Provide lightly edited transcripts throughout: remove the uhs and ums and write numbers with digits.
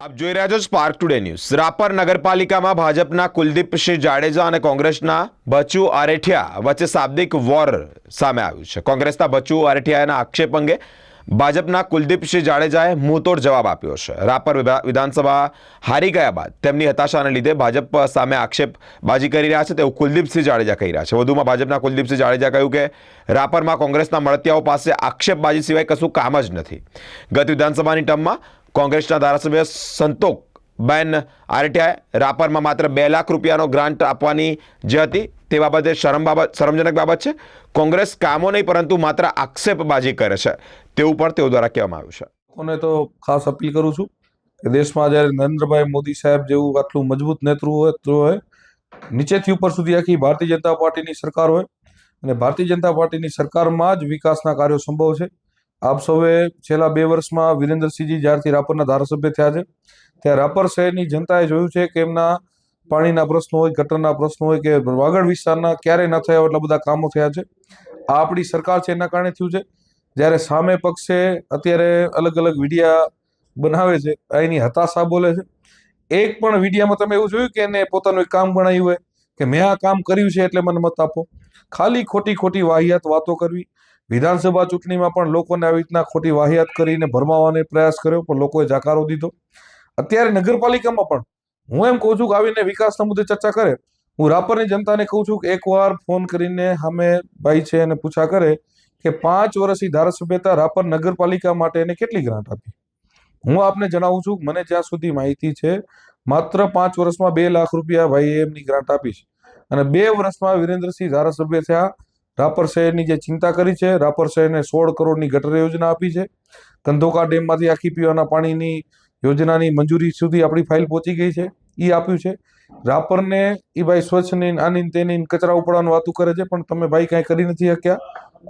આપ જોઈ રહ્યા છો સ્પાર્ક ટુડે ન્યૂઝ। રાપર નગરપાલિકામાં ભાજપના કુલદીપસિંહ જાડેજા અને કોંગ્રેસના બચુ આરેઠિયા વચ્ચે શાબ્દિક વોર સામે આવ્યું છે। કોંગ્રેસના બચુ આરેઠિયાના આક્ષેપ અંગે ભાજપના કુલદીપસિંહ જાડેજાએ મુંહતોડ જવાબ આપ્યો છે। રાપર વિધાનસભા હારી ગયા બાદ તેમની હતાશાને લીધે ભાજપ સામે આક્ષેપબાજી કરી રહ્યા છે તેવું કુલદીપસિંહ જાડેજા કહી રહ્યા છે। વધુમાં ભાજપના કુલદીપસિંહ જાડેજા કહ્યું કે રાપરમાં કોંગ્રેસના મળતિયાઓ પાસે આક્ષેપબાજી સિવાય કશું કામ જ નથી। ગત વિધાનસભાની ટર્મમાં કોંગ્રેસના ધારાસભ્ય સંતોકબેન આરેઠિયાએ રાપરમાં માત્ર 2 લાખ રૂપિયાનો ગ્રાન્ટ આપવાની જે હતી તે બાબતે શરમજનક બાબત છે। કોંગ્રેસ કામો નહીં પરંતુ માત્ર આક્ષેપબાજી કરે છે તેવું પણ તેઓ દ્વારા કહેવામાં આવ્યું છે। લોકોને તો ખાસ અપીલ કરું છું કે દેશમાં જ્યારે નરેન્દ્રભાઈ મોદી સાહેબ જેવું આટલું મજબૂત નેતૃત્વ હોય, નીચેથી ઉપર સુધી આખી ભારતીય જનતા પાર્ટીની સરકાર હોય અને ભારતીય જનતા પાર્ટીની સરકારમાં જ વિકાસના કાર્યો સંભવ છે। આપ સૌએ છેલ્લા 2 વર્ષમાં વિરેન્દ્રસિંહજી જ્યારથી રાપરના ધારાસભ્ય થયા છે ત્યાં રાપર શહેરની જનતાએ જોયું છે કે એમના પાણીના પ્રશ્નો હોય, ગટરના પ્રશ્નો હોય કે વાગડ વિસ્તારના ક્યારેય ન થયા એટલા બધા કામો થયા છે। આ આપણી સરકાર છે એના કારણે થયું છે। જ્યારે સામે પક્ષે અત્યારે અલગ અલગ વિડિયા બનાવે છે, એની હતાશા બોલે છે। એક પણ વિડિયામાં તમે એવું જોયું કે એને પોતાનું એક કામ ગણાયું હોય કે મેં આ કામ કર્યું છે એટલે મને મત આપો? ખાલી ખોટી વાહિયાત વાતો કરવી। વિધાનસભા ચૂંટણીમાં પણ લોકોને આવી રીતના ખોટી વાહિયાત કરીને ભરમાવાનો પ્રયાસ કર્યો પણ લોકોએ જાકારો દીધો। અત્યારે નગરપાલિકામાં પણ હું એમ કહું છું કે આવીને વિકાસના મુદ્દે ચર્ચા કરે। હું રાપરની જનતાને કહું છું કે એકવાર ફોન કરીને સામે ભાઈ છે એને પૂછા કરે કે 5 વર્ષની ધારાસભ્યતા રાપર નગરપાલિકા માટે એને કેટલી ગ્રાન્ટ આપી। હું આપને જણાવું છું મને જ્યાં સુધી માહિતી છે માત્ર 5 વર્ષમાં 2 લાખ રૂપિયા ભાઈએ એમની ગ્રાન્ટ આપી છે અને 2 વર્ષમાં વિરેન્દ્રસિંહ ધારાસભ્ય થયા। રાપર શહેરની જે ચિંતા કરી છે, રાપર શહેરને 16 કરોડની ગટર યોજના આપી છે। કંધોકા ડેમમાંથી આખી પીવાના પાણીની યોજનાની મંજૂરી સુધી આપણી ફાઇલ પહોંચી ગઈ છે, એ આપ્યું છે। રાપરને એ ભાઈ સ્વચ્છની આની તેની કચરા ઉપાડવાની વાતું કરે છે પણ તમે ભાઈ કાંઈ કરી નથી શક્યા,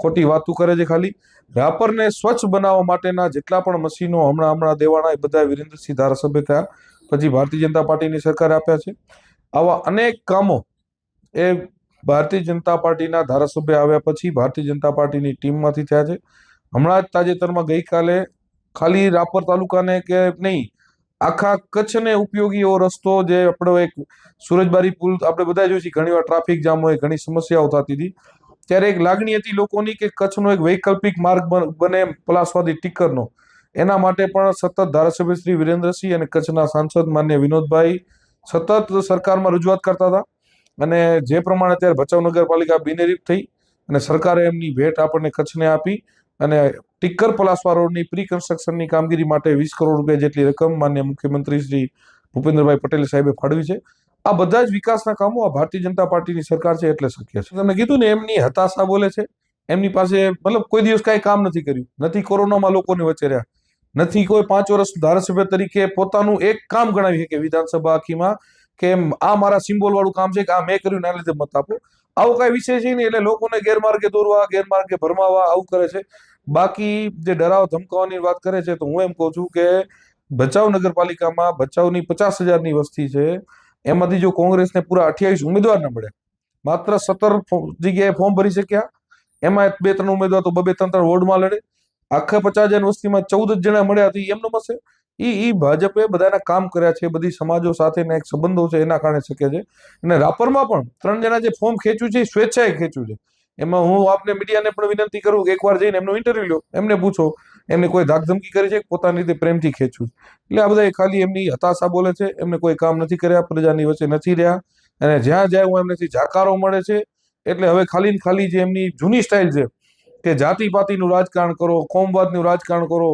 ખોટી વાતું કરે છે ખાલી। રાપરને સ્વચ્છ બનાવવા માટેના જેટલા પણ મશીનો હમણાં દેવાના એ બધા વિરેન્દ્રસિંહ ધારાસભ્ય થયા પછી ભારતીય જનતા પાર્ટીની સરકારે આપ્યા છે। આવા અનેક કામો એ ભારતીય જનતા પાર્ટીના ધારાસભ્ય આવ્યા પછી ભારતીય જનતા પાર્ટીની ટીમમાંથી થયા છે। હમણાં જ તાજેતરમાં ગઈકાલે ખાલી રાપર તાલુકાને કે નહીં આખા કચ્છને ઉપયોગી એવો રસ્તો જે આપણો એક સુરજબારી પુલ આપણે બધા જોઈએ છીએ, ઘણીવાર ટ્રાફિક જામ હોય, ઘણી સમસ્યાઓ થતી હતી ત્યારે એક લાગણી હતી લોકોની કે કચ્છનો એક વૈકલ્પિક માર્ગ બને પલાસવાદી ટીકરનો। એના માટે પણ સતત ધારાસભ્ય શ્રી વિરેન્દ્રસિંહ અને કચ્છના સાંસદ માન્ય વિનોદભાઈ સતત સરકારમાં રજૂઆત કરતા હતા અને જે પ્રમાણે અત્યારે ભચાઉ નગરપાલિકા બિનહરીફ થઈ અને સરકારે એમની ભેટ આપણને કચ્છને આપી અને ટીકર પલાસવા રોડની પ્રી કન્સ્ટ્રક્શનની કામગીરી માટે 20 કરોડ રૂપિયા જેટલી રકમ માન્ય મુખ્યમંત્રી શ્રી ભૂપેન્દ્રભાઈ પટેલ સાહેબે ફાળવી છે। આ બધા જ વિકાસના કામો આ ભારતીય જનતા પાર્ટીની સરકાર છે એટલે શક્ય છે। તમને કીધું ને એમની હતાશા બોલે છે, એમની પાસે મતલબ કોઈ દિવસ કાંઈ કામ નથી કર્યું, નથી કોરોનામાં લોકોની વચ્ચે રહ્યા, નથી કોઈ 5 વર્ષ ધારાસભ્ય તરીકે પોતાનું એક કામ ગણાવી શકે વિધાનસભા આખીમાં કે આ મારા સિમ્બોલ વાળું કામ છે કે આ મેં કર્યું એના લીધે મત આપો। આવો કાંઈ વિષય છે નહીં એટલે લોકોને ગેરમાર્ગે દોરવા, ગેરમાર્ગે ભરમાવા આવું કરે છે। બાકી જે ડરાવ ધમકાવવાની વાત કરે છે તો હું એમ કહું છું કે ભચાઉ નગરપાલિકામાં ભચાઉની 50,000ની વસ્તી છે, એમાંથી જો કોંગ્રેસને પૂરા 28 ઉમેદવાર ન મળ્યા, માત્ર 17 જગ્યાએ ફોર્મ ભરી શક્યા, એમાં 2-3 ઉમેદવાર તો 2-3 વોર્ડમાં લડે, આખા 50,000 વસ્તીમાં 14 જ જણા મળ્યા હતી એમનો મસે ઈ ભાજપે બધાના કામ કર્યા છે, બધી સમાજો સાથેના એક સંબંધો છે એના કારણે શક્ય છે। અને રાપરમાં પણ 3 જણા જે ફોર્મ ખેંચ્યું છે એ સ્વેચ્છાએ ખેંચ્યું છે। એમાં હું આપને મીડિયાને પણ વિનંતી કરું કે એકવાર જઈને એમનો ઇન્ટરવ્યુ લો, એમને પૂછો એમને કોઈ ધાકધમકી કરી છે કે પોતાની રીતે પ્રેમથી ખેંચ્યું। એટલે આ બધા ખાલી એમની હતાશા બોલે છે, એમને કોઈ કામ નથી કર્યા, પ્રજાની વચ્ચે નથી રહ્યા અને જ્યાં જાય હું એમનેથી જાકારો મળે છે। એટલે હવે ખાલી ને ખાલી જે એમની જૂની સ્ટાઇલ છે કે જાતિપાતિનું રાજકારણ કરો, કોમવાદનું રાજકારણ કરો,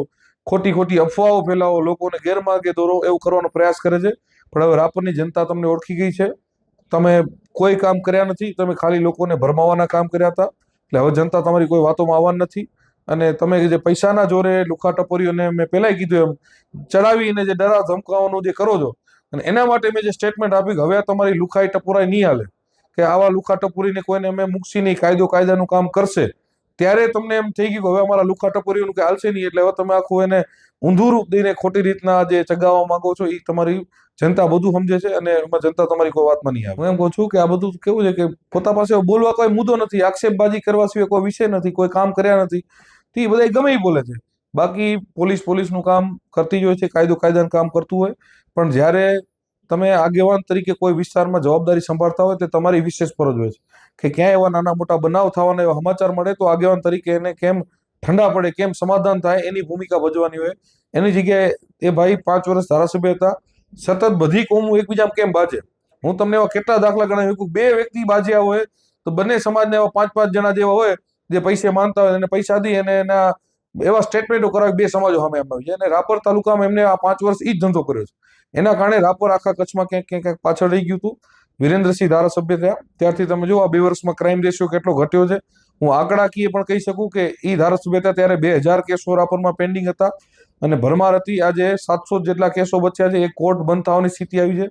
ખોટી અફવાઓ ફેલાવો, લોકોને ગેરમાર્ગે દોરો એવું કરવાનો પ્રયાસ કરે છે। પણ હવે રાપરની જનતા તમને ઓળખી ગઈ છે, તમે કોઈ કામ કર્યા નથી, તમે ખાલી લોકોને ભરમાવાના કામ કર્યા હતા એટલે હવે જનતા તમારી કોઈ વાતોમાં આવવાની નથી। અને તમે જે પૈસાના જોરે લુખા ટપોરીઓને મેં પહેલાંય કીધું એમ ચડાવીને જે ડરાવ ધમકાવવાનું જે કરો છો અને એના માટે મેં જે સ્ટેટમેન્ટ આપી કે હવે તમારી લુખાઈ ટપોરાઈ નહીં હાલે કે આવા લુખા ટપોરીને કોઈને અમે મૂકશી નહીં, કાયદાનું કામ કરશે ત્યારે તમને એમ થઈ ગયું કે હવે અમારા લુખા ટપોરીઓનું કે હાલશે નહીં એટલે હવે તમે આખું એને ઊંધું રૂપ દઈને ખોટી રીતના જે ચગાવવા માંગો છો એ તમારી જનતા બધું સમજે છે અને એમાં જનતા તમારી કોઈ વાતમાં નહીં આવે। હું એમ કહું છું કે આ બધું કેવું છે કે પોતા પાસે બોલવા કોઈ મુદ્દો નથી, આક્ષેપબાજી કરવા સિવાય કોઈ વિષય નથી, કોઈ કામ કર્યા નથી, તો એ બધા ગમે એ બોલે છે। બાકી પોલીસનું કામ કરતી જ હોય છે, કાયદાનું કામ કરતું હોય, પણ જ્યારે તમે આગેવાન તરીકે કોઈ વિસ્તારમાં જવાબદારી સંભાળતા હોય તો તમારી વિશેષ ફરજ હોય છે કે ક્યાંય એવા નાના મોટા બનાવ થવાના એવા સમાચાર મળે તો આગેવાન તરીકે એને કેમ ઠંડા પડે, કેમ સમાધાન થાય, એની ભૂમિકા ભજવવાની હોય. એની જગ્યાએ એ ભાઈ 5 વર્ષ ધારાસભ્ય હતા, સતત બધી કોમો એકબીજામાં કેમ બાજે. હું તમને એવા કેટલા દાખલા ગણાવી શકું. 2 વ્યક્તિ બાજ્યા હોય તો બંને સમાજના એવા 5-5 જણા જેવા હોય જે પૈસે માનતા હોય, એને પૈસા દી અને એના એવા સ્ટેટમેન્ટો કરાવી 2 સમાજો સામે આવી જાય. અને રાપર તાલુકામાં એમને આ 5 વર્ષ ઈ જ ધંધો કર્યો છે. એના કારણે રાપર આખા કચ્છમાં ક્યાંક પાછળ રહી ગયું હતું. વિરેન્દ્રસિંહ ધારાસભ્ય થયા ત્યારથી તમે જુઓ આ 2 વર્ષમાં ક્રાઇમ રેશિયો કેટલો ઘટ્યો છે. હું આંકડાકીય પણ કહી શકું કે ઈ ધારાસભ્ય હતા ત્યારે 2000 કેસો રાપરમાં પેન્ડિંગ હતા અને ભરમાર હતી. આજે 700 જેટલા કેસો બચ્યા છે. એક કોર્ટ બંધ થવાની સ્થિતિ આવી છે.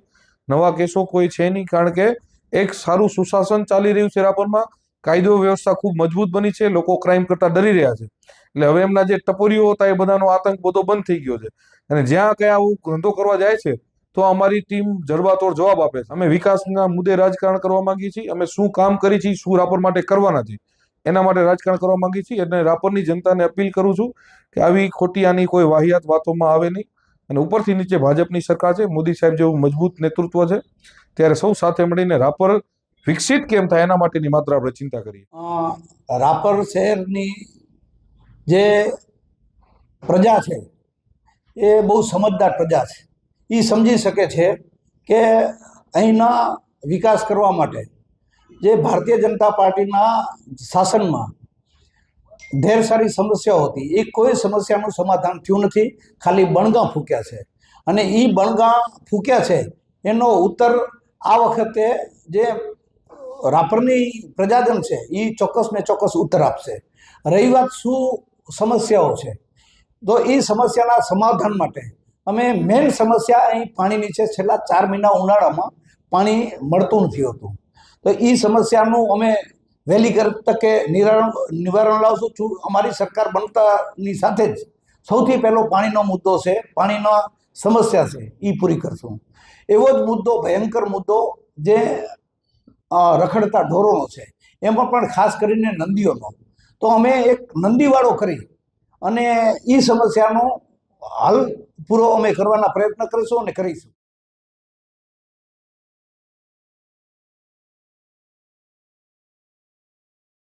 નવા કેસો કોઈ છે નહીં, કારણ કે એક સારું સુશાસન ચાલી રહ્યું છે રાપરમાં. કાયદો વ્યવસ્થા ખૂબ મજબૂત બની છે. લોકો ક્રાઇમ કરતા ડરી રહ્યા છે. એટલે હવે એમના જે ટપોરીઓ હતા એ બધાનો આતંક બધો બંધ થઈ ગયો છે. અને જ્યાં કઈ આવું ધંધો કરવા જાય છે તો અમારી ટીમ જડબાતોડ જવાબ આપે છે. અમે વિકાસના મુદ્દે રાજકારણ કરવા માંગીએ છીએ. અમે શું કામ કરી છીએ, શું રાપર માટે કરવાના છીએ, એના માટે રાજકારણ કરવા માંગીએ છીએ. અને રાપરની જનતાને અપીલ કરું છું કે આવી ખોટી આની કોઈ વાહિયાત વાતોમાં આવે નહીં. અને ઉપરથી નીચે ભાજપની સરકાર છે, મોદી સાહેબ જેવું મજબૂત નેતૃત્વ છે, ત્યારે સૌ સાથે મળીને રાપર વિકસિત કેમ થાય એના માટેની માત્ર આપણે ચિંતા કરીએ. રાપર શહેરની જે પ્રજા છે એ બહુ સમજદાર પ્રજા છે. એ સમજી શકે છે કે અહીંના વિકાસ કરવા માટે જે ભારતીય જનતા પાર્ટીના શાસનમાં ઢેર સારી સમસ્યાઓ હતી, એ કોઈ સમસ્યાનું સમાધાન થયું નથી. ખાલી બણગા ફૂક્યા છે. અને એ બણગા ફૂક્યા છે એનો ઉત્તર આ વખતે જે રાપરની પ્રજાજન છે એ ચોક્કસ ને ચોક્કસ ઉત્તર આપશે. રહી વાત શું સમસ્યાઓ છે, તો એ સમસ્યાના સમાધાન માટે અમે મેઇન સમસ્યા અહીં પાણીની છે. છેલ્લા 4 મહિના ઉનાળામાં પાણી મળતું નથી હોતું. તો એ સમસ્યાનું અમે વહેલી તકે નિવારણ લાવશું. અમારી સરકાર બનતાની સાથે જ સૌથી પહેલો પાણીનો મુદ્દો છે, પાણીનો સમસ્યા છે, એ પૂરી કરશું. એવો જ મુદ્દો, ભયંકર મુદ્દો જે રખડતા ઢોરોનો છે, એમાં પણ ખાસ કરીને નંદીઓનો. તો અમે એક નંદીવાળો કરી અને એ સમસ્યાનો હલ પૂરો અમે કરવાના પ્રયત્ન કરીશું અને કરીશું.